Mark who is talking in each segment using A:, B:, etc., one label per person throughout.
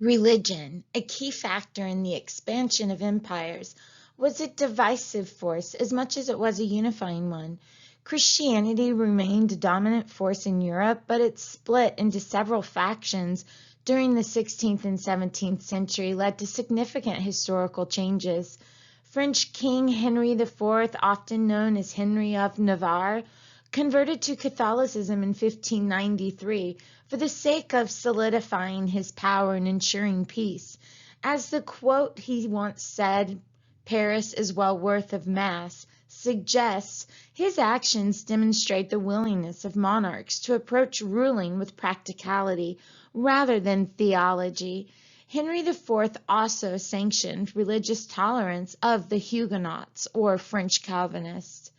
A: Religion, a key factor in the expansion of empires, was a divisive force as much as it was a unifying one. Christianity remained a dominant force in Europe, but it split into several factions during the 16th and 17th century, led to significant historical changes. French King Henry IV, often known as Henry of Navarre, converted to Catholicism in 1593 for the sake of solidifying his power and ensuring peace. As the quote he once said, "Paris is well worth of Mass," suggests, his actions demonstrate the willingness of monarchs to approach ruling with practicality rather than theology. Henry IV also sanctioned religious tolerance of the Huguenots, or French Calvinists.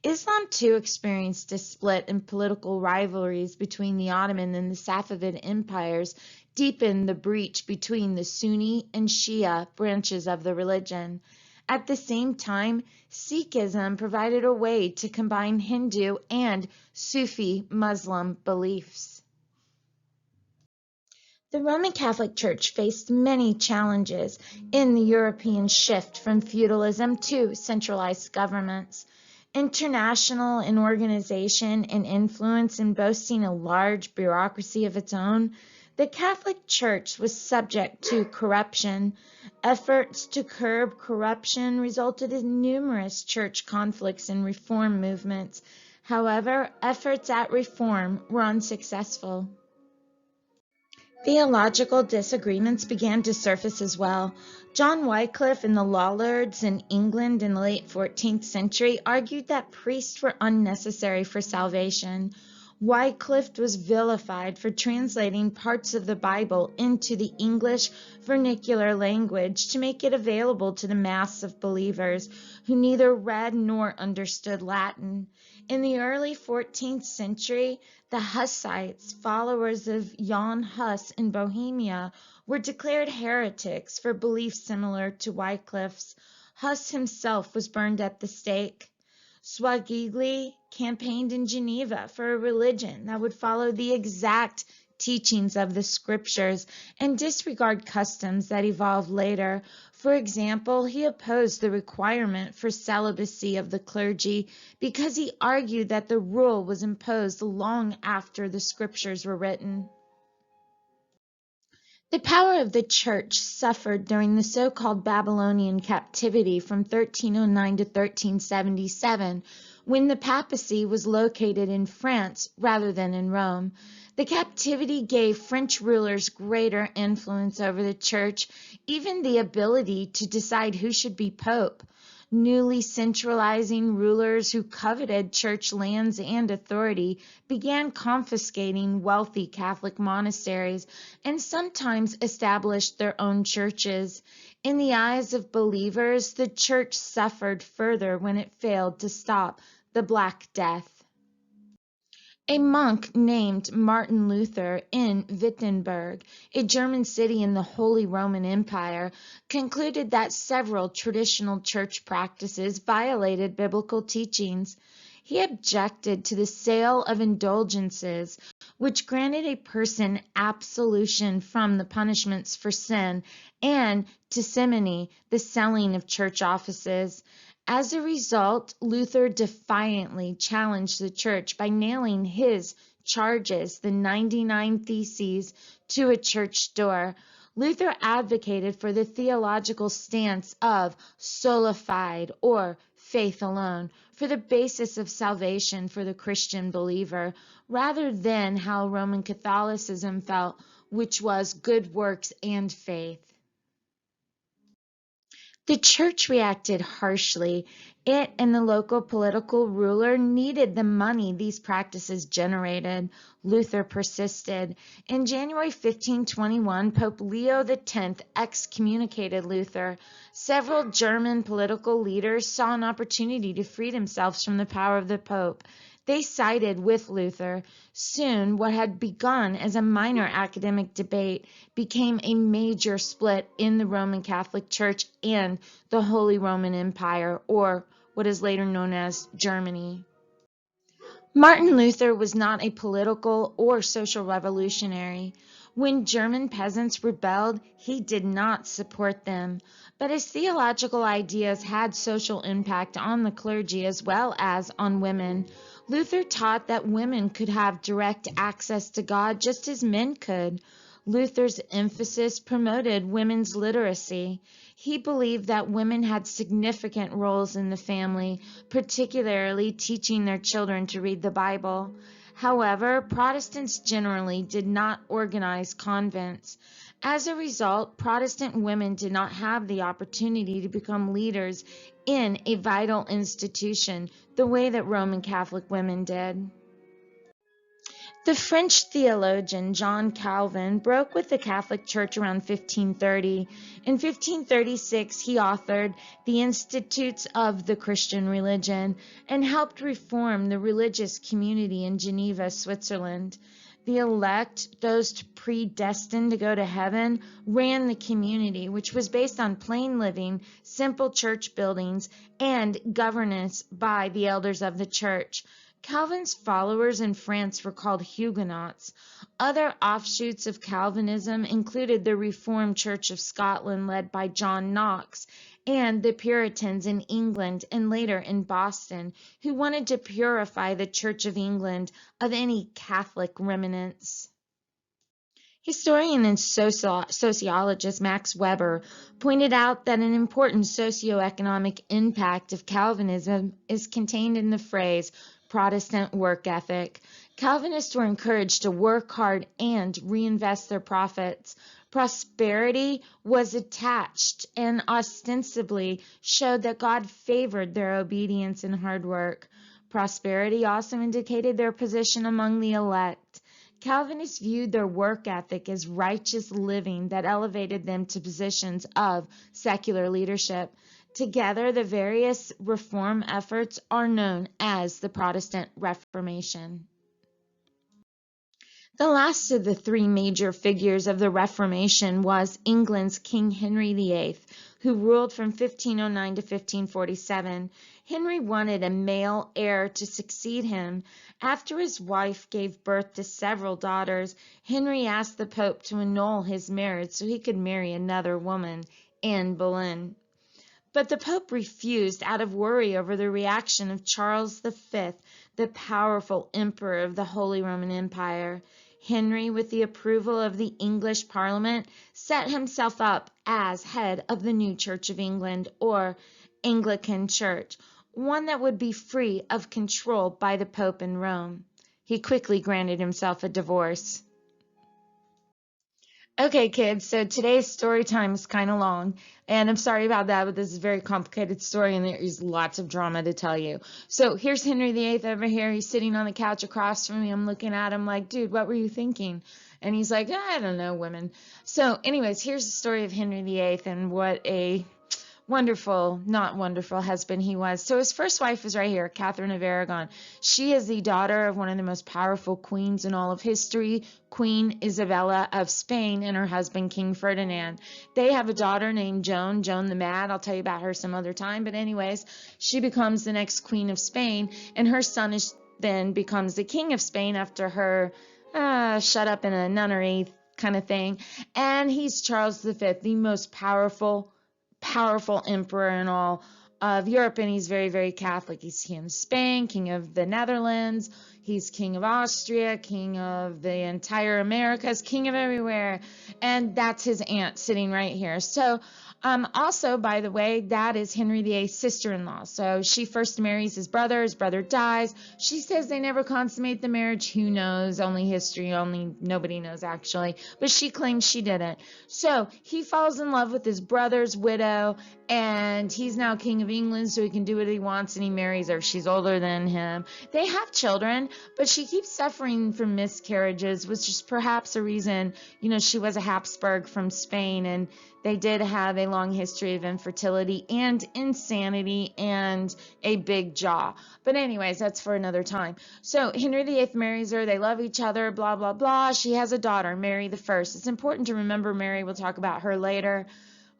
A: Islam too experienced a split, and political rivalries between the Ottoman and the Safavid empires deepened the breach between the Sunni and Shia branches of the religion. At the same time, Sikhism provided a way to combine Hindu and Sufi Muslim beliefs. The Roman Catholic Church faced many challenges in the European shift from feudalism to centralized governments. International in organization and influence, and boasting a large bureaucracy of its own, the Catholic Church was subject to corruption. Efforts to curb corruption resulted in numerous church conflicts and reform movements. However, efforts at reform were unsuccessful. Theological disagreements began to surface as well. John Wycliffe and the Lollards in England in the late 14th century argued that priests were unnecessary for salvation. Wycliffe was vilified for translating parts of the Bible into the English vernacular language to make it available to the mass of believers who neither read nor understood Latin. In the early 14th century, the Hussites, followers of Jan Hus in Bohemia, were declared heretics for beliefs similar to Wycliffe's. Hus himself was burned at the stake. Zwingli campaigned in Geneva for a religion that would follow the exact teachings of the scriptures and disregard customs that evolved later. For example, he opposed the requirement for celibacy of the clergy because he argued that the rule was imposed long after the scriptures were written. The power of the church suffered during the so-called Babylonian captivity from 1309 to 1377, when the papacy was located in France rather than in Rome. The captivity gave French rulers greater influence over the church, even the ability to decide who should be pope. Newly centralizing rulers who coveted church lands and authority began confiscating wealthy Catholic monasteries and sometimes established their own churches. In the eyes of believers, the church suffered further when it failed to stop the Black Death. A monk named Martin Luther in Wittenberg, a German city in the Holy Roman Empire, concluded that several traditional church practices violated biblical teachings. He objected to the sale of indulgences, which granted a person absolution from the punishments for sin, and to simony, the selling of church offices. As a result, Luther defiantly challenged the church by nailing his charges, the 99 Theses, to a church door. Luther advocated for the theological stance of sola fide, or faith alone, for the basis of salvation for the Christian believer, rather than how Roman Catholicism felt, which was good works and faith. The church reacted harshly. It and the local political ruler needed the money these practices generated. Luther persisted. In January 1521, Pope Leo X excommunicated Luther. Several German political leaders saw an opportunity to free themselves from the power of the Pope. They sided with Luther. Soon, what had begun as a minor academic debate became a major split in the Roman Catholic Church and the Holy Roman Empire, or what is later known as Germany. Martin Luther was not a political or social revolutionary. When German peasants rebelled, he did not support them. But his theological ideas had social impact on the clergy as well as on women. Luther taught that women could have direct access to God just as men could. Luther's emphasis promoted women's literacy. He believed that women had significant roles in the family, particularly teaching their children to read the Bible. However, Protestants generally did not organize convents. As a result, Protestant women did not have the opportunity to become leaders in a vital institution the way that Roman Catholic women did. The French theologian John Calvin broke with the Catholic Church around 1530. In 1536, he authored the Institutes of the Christian Religion and helped reform the religious community in Geneva, Switzerland. The elect, those predestined to go to heaven, ran the community, which was based on plain living, simple church buildings, and governance by the elders of the church. Calvin's followers in France were called Huguenots. Other offshoots of Calvinism included the Reformed Church of Scotland led by John Knox and the Puritans in England and later in Boston, who wanted to purify the Church of England of any Catholic remnants. Historian and sociologist Max Weber pointed out that an important socioeconomic impact of Calvinism is contained in the phrase Protestant work ethic. Calvinists were encouraged to work hard and reinvest their profits. Prosperity was attached and ostensibly showed that God favored their obedience and hard work. Prosperity also indicated their position among the elect. Calvinists viewed their work ethic as righteous living that elevated them to positions of secular leadership. Together, the various reform efforts are known as the Protestant Reformation. The last of the three major figures of the Reformation was England's King Henry VIII, who ruled from 1509 to 1547. Henry wanted a male heir to succeed him. After his wife gave birth to several daughters, Henry asked the Pope to annul his marriage so he could marry another woman, Anne Boleyn. But the Pope refused out of worry over the reaction of Charles V, the powerful emperor of the Holy Roman Empire. Henry, with the approval of the English Parliament, set himself up as head of the new Church of England, or Anglican Church, one that would be free of control by the Pope in Rome. He quickly granted himself a divorce. Okay, kids, so today's story time is kind of long, and I'm sorry about that, but this is a very complicated story, and there is lots of drama to tell you. So here's Henry VIII over here. He's sitting on the couch across from me. I'm looking at him like, dude, what were you thinking? And he's like, I don't know, women. So anyways, here's the story of Henry VIII and what a not wonderful husband he was. So his first wife is right here, Catherine of Aragon. She is the daughter of one of the most powerful queens in all of history, Queen Isabella of Spain, and her husband, King Ferdinand. They have a daughter named Joan the Mad. I'll tell you about her some other time. But anyways, she becomes the next Queen of Spain, and her son then becomes the King of Spain after her shut up in a nunnery kind of thing. And he's Charles V, the most powerful emperor in all of Europe, and he's very, very Catholic. He's king of Spain, king of the Netherlands, he's king of Austria, king of the entire Americas, king of everywhere, and that's his aunt sitting right here. So also, by the way, that is Henry VIII's sister-in-law. So she first marries his brother dies. She says they never consummate the marriage. Who knows? Only history, nobody knows actually. But she claims she didn't. So he falls in love with his brother's widow, and he's now king of England, so he can do what he wants, and he marries her. She's older than him. They have children, but she keeps suffering from miscarriages, which is perhaps a reason, she was a Habsburg from Spain, and they did have a long history of infertility and insanity and a big jaw. But anyways, that's for another time. So Henry VIII marries her. They love each other, blah, blah, blah. She has a daughter, Mary I. It's important to remember Mary. We'll talk about her later.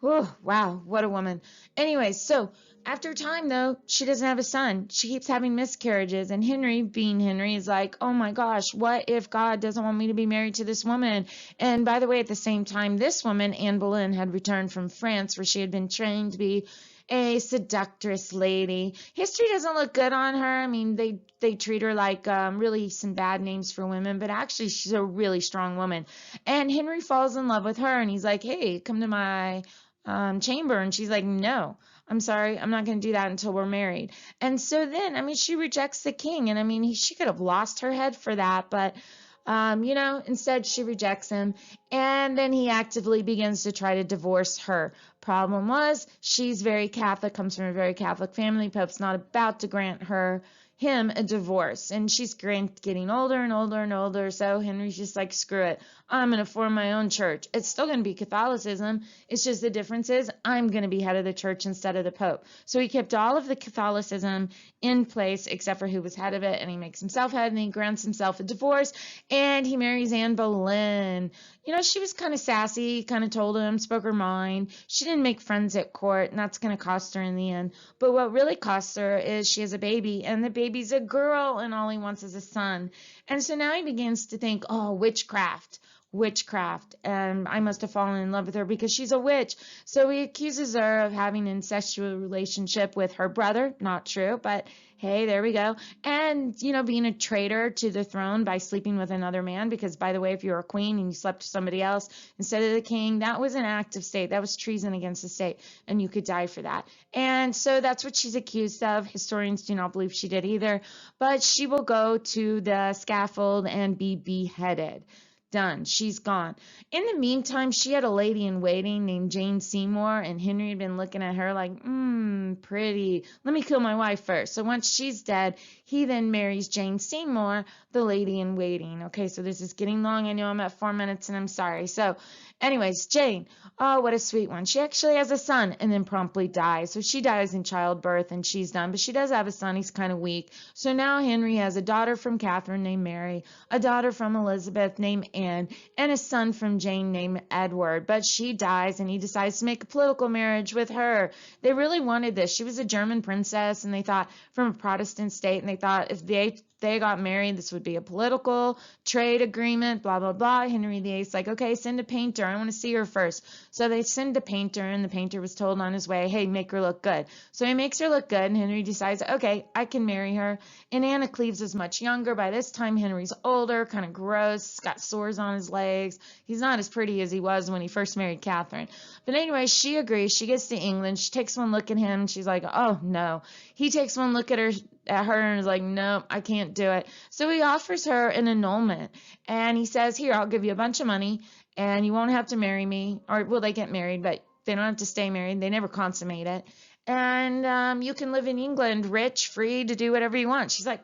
A: Oh, wow, what a woman. Anyways, so after a time, though, she doesn't have a son. She keeps having miscarriages. And Henry, being Henry, is like, oh my gosh, what if God doesn't want me to be married to this woman? And by the way, at the same time, this woman, Anne Boleyn, had returned from France where she had been trained to be a seductress lady. History doesn't look good on her. I mean, they treat her like really some bad names for women, but actually she's a really strong woman. And Henry falls in love with her, and he's like, hey, come to my chamber. And she's like, no, I'm sorry, I'm not going to do that until we're married. And so then, I mean, she rejects the king. And I mean, she could have lost her head for that, but instead she rejects him. And then he actively begins to try to divorce her. Problem was, she's very Catholic, comes from a very Catholic family. Pope's not about to grant him a divorce, and she's getting older and older and older. So Henry's just like, screw it, I'm going to form my own church. It's still going to be Catholicism. It's just the difference is I'm going to be head of the church instead of the Pope. So he kept all of the Catholicism in place except for who was head of it, and he makes himself head, and he grants himself a divorce, and he marries Anne Boleyn. She was kind of sassy, kind of told him, spoke her mind. She didn't make friends at court, and that's going to cost her in the end. But what really costs her is she has a baby, and the baby's a girl, and all he wants is a son. And so now he begins to think, oh, witchcraft, and I must have fallen in love with her because she's a witch. So he accuses her of having an incestual relationship with her brother. Not true, but hey, there we go. And, being a traitor to the throne by sleeping with another man, because by the way, if you're a queen and you slept with somebody else instead of the king, that was an act of state. That was treason against the state, and you could die for that. And so that's what she's accused of. Historians do not believe she did either, but she will go to the scaffold and be beheaded. Done. She's gone. In the meantime, she had a lady in waiting named Jane Seymour, and Henry had been looking at her like, pretty. Let me kill my wife first. So once she's dead, he then marries Jane Seymour, the lady in waiting. Okay, so this is getting long. I know I'm at 4 minutes, and I'm sorry. So anyways, Jane, oh, what a sweet one. She actually has a son and then promptly dies. So she dies in childbirth, and she's done. But she does have a son. He's kind of weak. So now Henry has a daughter from Catherine named Mary, a daughter from Elizabeth named Anne, and a son from Jane named Edward. But she dies, and he decides to make a political marriage with her. They really wanted this. She was a German princess, and they thought from a Protestant state, and they thought if they got married, this would be a political trade agreement, blah, blah, blah. Henry VIII's like, okay, send a painter. I want to see her first. So they send a painter, and the painter was told on his way, hey, make her look good. So he makes her look good, and Henry decides, okay, I can marry her. And Anna Cleves is much younger. By this time, Henry's older, kind of gross, got sores on his legs. He's not as pretty as he was when he first married Catherine. But anyway, she agrees. She gets to England. She takes one look at him, and she's like, oh, no. He takes one look at her and is like, no, I can't do it. So he offers her an annulment, and he says, here, I'll give you a bunch of money, and you won't have to marry me. Or, well, they get married, but they don't have to stay married. They never consummate it. And you can live in England rich, free to do whatever you want. She's like,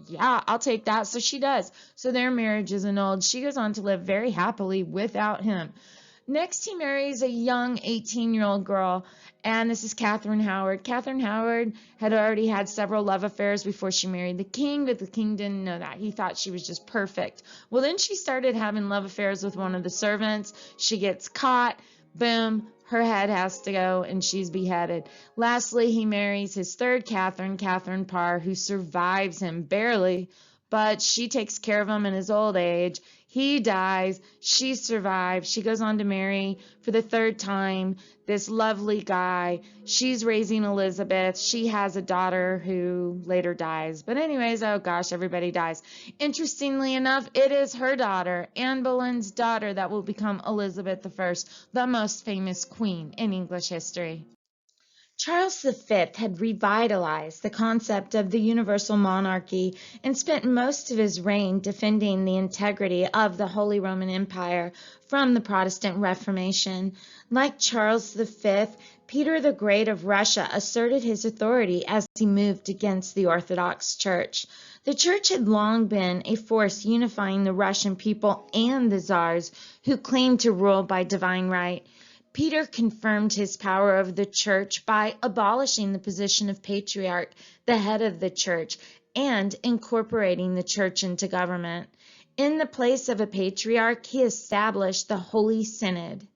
A: yeah, I'll take that. So she does. So their marriage is annulled. She goes on to live very happily without him. Next, he marries a young 18-year-old girl, and this is Catherine Howard. Catherine Howard had already had several love affairs before she married the king, but the king didn't know that. He thought she was just perfect. Well, then she started having love affairs with one of the servants. She gets caught. Boom, her head has to go, and she's beheaded. Lastly, he marries his third Catherine, Catherine Parr, who survives him barely, but she takes care of him in his old age. He dies. She survives. She goes on to marry for the third time this lovely guy. She's raising Elizabeth. She has a daughter who later dies. But anyways, oh gosh, everybody dies. Interestingly enough, it is her daughter, Anne Boleyn's daughter, that will become Elizabeth I, the most famous queen in English history. Charles V had revitalized the concept of the universal monarchy and spent most of his reign defending the integrity of the Holy Roman Empire from the Protestant Reformation. Like Charles V, Peter the Great of Russia asserted his authority as he moved against the Orthodox Church. The Church had long been a force unifying the Russian people and the czars who claimed to rule by divine right. Peter confirmed his power over the church by abolishing the position of patriarch, the head of the church, and incorporating the church into government. In the place of a patriarch, he established the Holy Synod.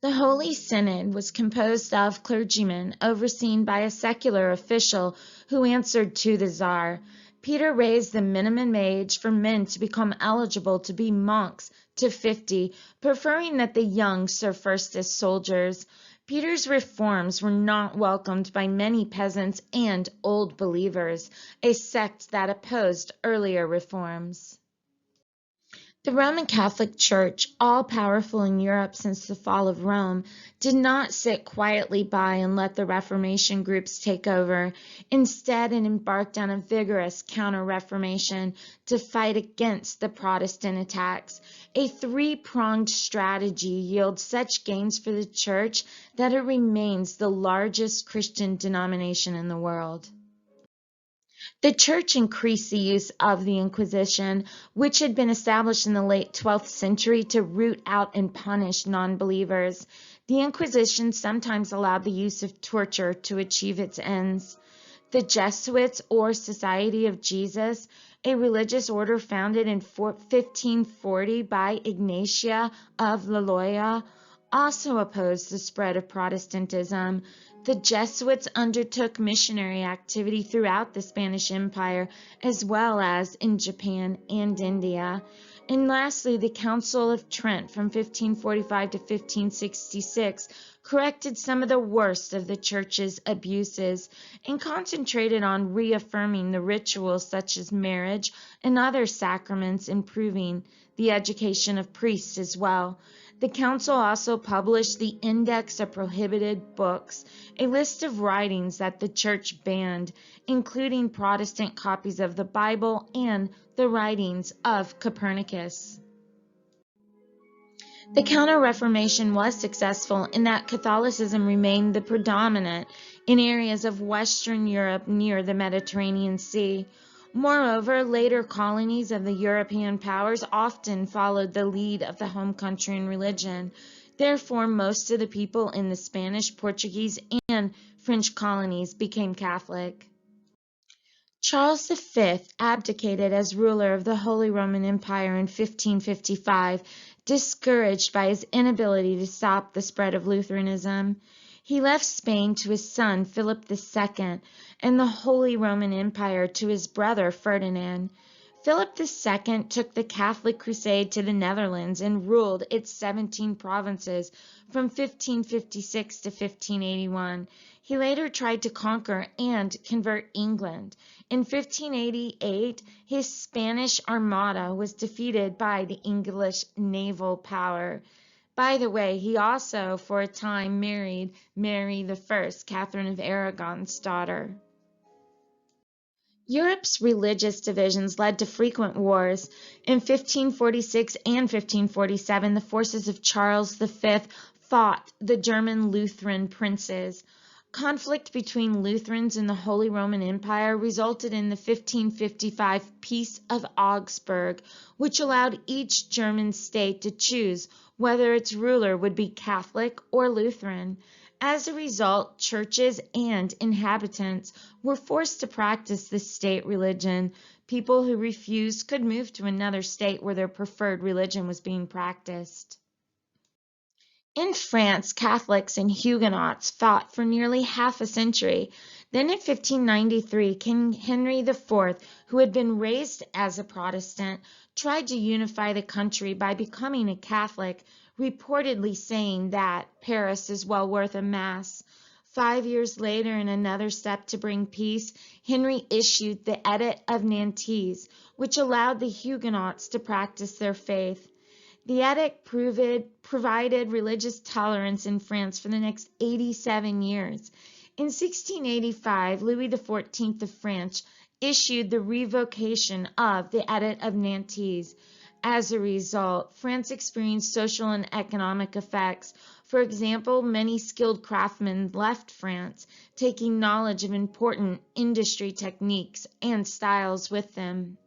A: The Holy Synod was composed of clergymen overseen by a secular official who answered to the Tsar. Peter raised the minimum age for men to become eligible to be monks to 50, preferring that the young serve first as soldiers. Peter's reforms were not welcomed by many peasants and old believers, a sect that opposed earlier reforms. The Roman Catholic Church, all powerful in Europe since the fall of Rome, did not sit quietly by and let the Reformation groups take over. Instead, it embarked on a vigorous counter-Reformation to fight against the Protestant attacks. A three-pronged strategy yields such gains for the Church that it remains the largest Christian denomination in the world. The Church increased the use of the Inquisition, which had been established in the late 12th century to root out and punish non-believers. The Inquisition sometimes allowed the use of torture to achieve its ends. The Jesuits, or Society of Jesus, a religious order founded in 1540 by Ignatia of Loyola, also opposed the spread of Protestantism. The Jesuits undertook missionary activity throughout the Spanish Empire, as well as in Japan and India. And lastly, the Council of Trent from 1545 to 1566 corrected some of the worst of the Church's abuses and concentrated on reaffirming the rituals such as marriage and other sacraments, improving the education of priests as well. The council also published the Index of Prohibited Books, a list of writings that the Church banned, including Protestant copies of the Bible and the writings of Copernicus. The Counter-Reformation was successful in that Catholicism remained the predominant in areas of Western Europe near the Mediterranean Sea. Moreover, later colonies of the European powers often followed the lead of the home country in religion. Therefore, most of the people in the Spanish, Portuguese, and French colonies became Catholic. Charles V abdicated as ruler of the Holy Roman Empire in 1555, discouraged by his inability to stop the spread of Lutheranism. He left Spain to his son Philip II and the Holy Roman Empire to his brother Ferdinand. Philip II took the Catholic Crusade to the Netherlands and ruled its 17 provinces from 1556 to 1581. He later tried to conquer and convert England. In 1588, his Spanish Armada was defeated by the English naval power. By the way, he also, for a time, married Mary I, Catherine of Aragon's daughter. Europe's religious divisions led to frequent wars. In 1546 and 1547, the forces of Charles V fought the German Lutheran princes. Conflict between Lutherans and the Holy Roman Empire resulted in the 1555 Peace of Augsburg, which allowed each German state to choose whether its ruler would be Catholic or Lutheran. As a result, churches and inhabitants were forced to practice the state religion. People who refused could move to another state where their preferred religion was being practiced. In France, Catholics and Huguenots fought for nearly half a century. Then in 1593, King Henry IV, who had been raised as a Protestant, tried to unify the country by becoming a Catholic, reportedly saying that Paris is well worth a mass. 5 years later, in another step to bring peace, Henry issued the Edict of Nantes, which allowed the Huguenots to practice their faith. The edict provided religious tolerance in France for the next 87 years. In 1685, Louis XIV of France issued the revocation of the Edict of Nantes. As a result, France experienced social and economic effects. For example, many skilled craftsmen left France, taking knowledge of important industry techniques and styles with them.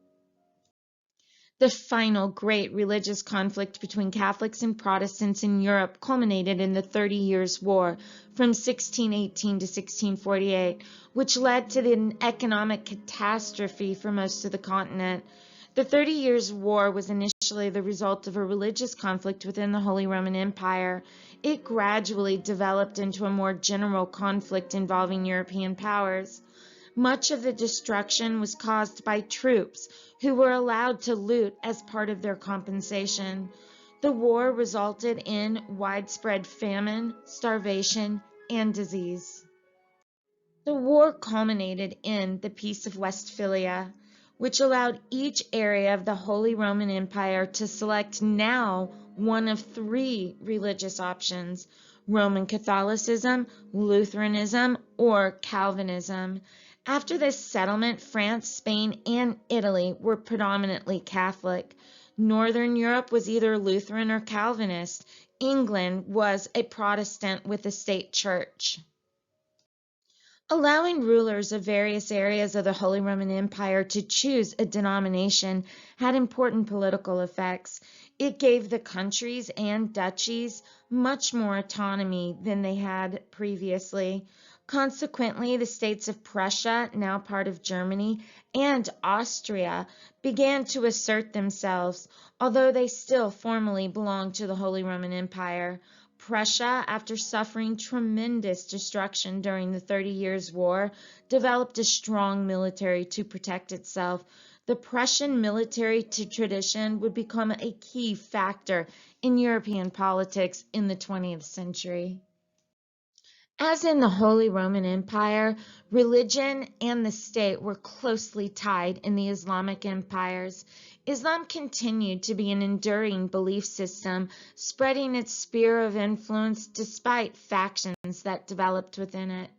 A: The final great religious conflict between Catholics and Protestants in Europe culminated in the 30 Years' War from 1618 to 1648, which led to an economic catastrophe for most of the continent. The 30 Years' War was initially initially the result of a religious conflict within the Holy Roman Empire, it gradually developed into a more general conflict involving European powers. Much of the destruction was caused by troops who were allowed to loot as part of their compensation. The war resulted in widespread famine, starvation, and disease. The war culminated in the Peace of Westphalia, which allowed each area of the Holy Roman Empire to select now one of three religious options: Roman Catholicism, Lutheranism, or Calvinism. After this settlement, France, Spain, and Italy were predominantly Catholic. Northern Europe was either Lutheran or Calvinist. England was a Protestant with a state church. Allowing rulers of various areas of the Holy Roman Empire to choose a denomination had important political effects. It gave the countries and duchies much more autonomy than they had previously. Consequently, the states of Prussia, now part of Germany, and Austria began to assert themselves, although they still formally belonged to the Holy Roman Empire. Prussia, after suffering tremendous destruction during the 30 Years' War, developed a strong military to protect itself. The Prussian military tradition would become a key factor in European politics in the 20th century. As in the Holy Roman Empire, religion and the state were closely tied in the Islamic empires. Islam continued to be an enduring belief system, spreading its sphere of influence despite factions that developed within it.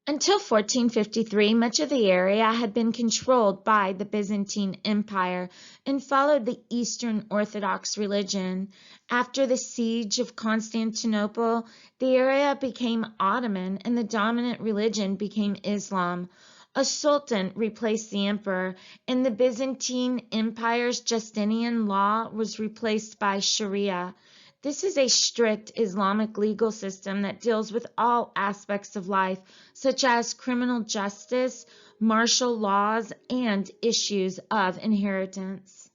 A: Until 1453, much of the area had been controlled by the Byzantine Empire and followed the Eastern Orthodox religion. After the siege of Constantinople, the area became Ottoman and the dominant religion became Islam. A sultan replaced the emperor, and the Byzantine Empire's Justinian law was replaced by Sharia. This is a strict Islamic legal system that deals with all aspects of life, such as criminal justice, martial laws, and issues of inheritance.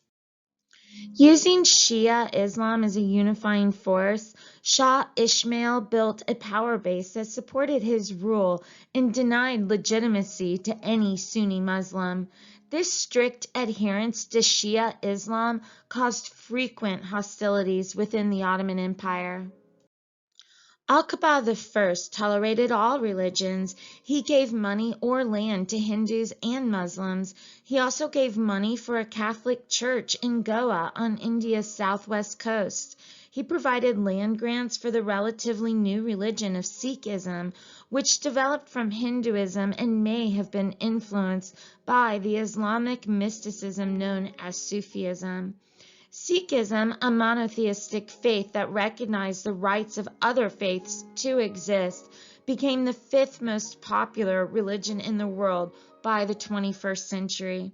A: Using Shia Islam as a unifying force, Shah Ismail built a power base that supported his rule and denied legitimacy to any Sunni Muslim. This strict adherence to Shia Islam caused frequent hostilities within the Ottoman Empire. Aqaba I tolerated all religions. He gave money or land to Hindus and Muslims. He also gave money for a Catholic church in Goa on India's southwest coast. He provided land grants for the relatively new religion of Sikhism, which developed from Hinduism and may have been influenced by the Islamic mysticism known as Sufism. Sikhism, a monotheistic faith that recognized the rights of other faiths to exist, became the fifth most popular religion in the world by the 21st century.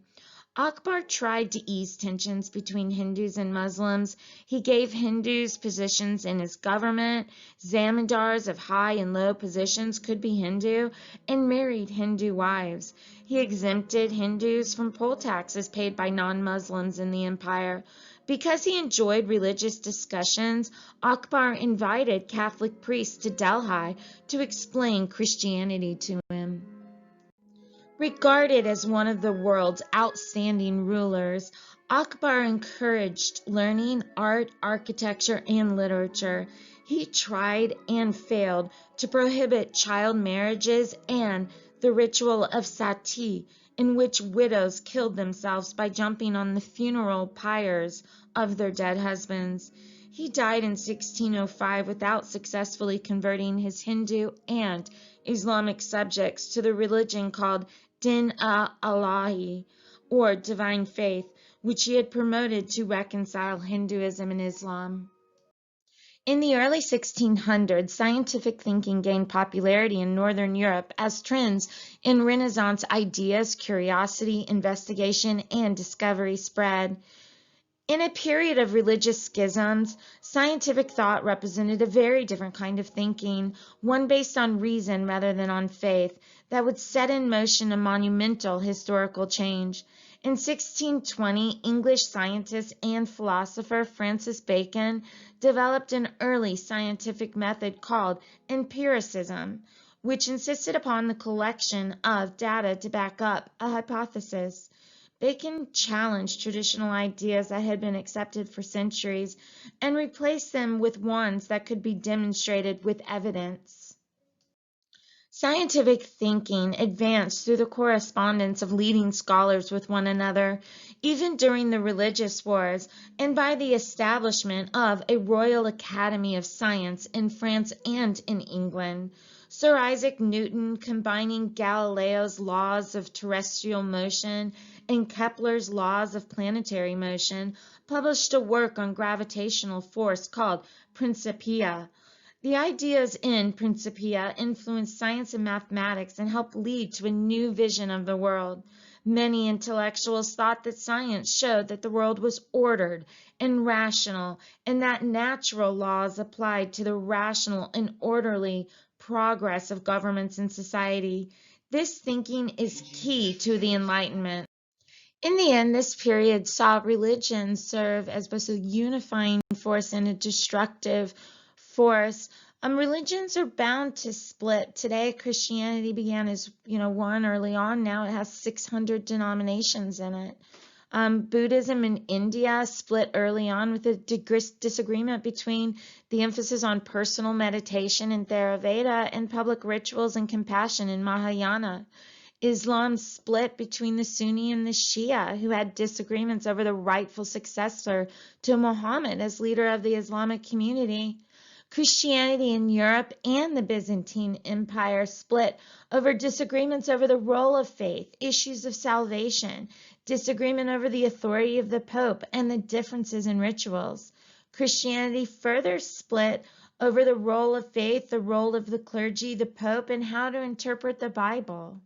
A: Akbar tried to ease tensions between Hindus and Muslims. He gave Hindus positions in his government. Zamindars of high and low positions could be Hindu and married Hindu wives. He exempted Hindus from poll taxes paid by non-Muslims in the empire. Because he enjoyed religious discussions, Akbar invited Catholic priests to Delhi to explain Christianity to him. Regarded as one of the world's outstanding rulers, Akbar encouraged learning, art, architecture, and literature. He tried and failed to prohibit child marriages and the ritual of sati, in which widows killed themselves by jumping on the funeral pyres of their dead husbands. He died in 1605 without successfully converting his Hindu and Islamic subjects to the religion called Din-a-Allahi, or divine faith, which he had promoted to reconcile Hinduism and Islam. In the early 1600s, scientific thinking gained popularity in Northern Europe as trends in Renaissance ideas, curiosity, investigation, and discovery spread. In a period of religious schisms, scientific thought represented a very different kind of thinking, one based on reason rather than on faith, that would set in motion a monumental historical change. In 1620, English scientist and philosopher Francis Bacon developed an early scientific method called empiricism, which insisted upon the collection of data to back up a hypothesis. Bacon challenged traditional ideas that had been accepted for centuries and replaced them with ones that could be demonstrated with evidence. Scientific thinking advanced through the correspondence of leading scholars with one another, even during the religious wars, and by the establishment of a Royal Academy of Science in France and in England. Sir Isaac Newton, combining Galileo's laws of terrestrial motion and Kepler's laws of planetary motion, published a work on gravitational force called Principia. The ideas in Principia influenced science and mathematics and helped lead to a new vision of the world. Many intellectuals thought that science showed that the world was ordered and rational, and that natural laws applied to the rational and orderly progress of governments and society. This thinking is key to the Enlightenment. In the end, this period saw religion serve as both a unifying force and a destructive force. Religions are bound to split. Today, Christianity began as one early on. Now it has 600 denominations in it. Buddhism in India split early on with a disagreement between the emphasis on personal meditation in Theravada and public rituals and compassion in Mahayana. Islam split between the Sunni and the Shia, who had disagreements over the rightful successor to Muhammad as leader of the Islamic community. Christianity in Europe and the Byzantine Empire split over disagreements over the role of faith, issues of salvation, disagreement over the authority of the Pope, and the differences in rituals. Christianity further split over the role of faith, the role of the clergy, the Pope, and how to interpret the Bible.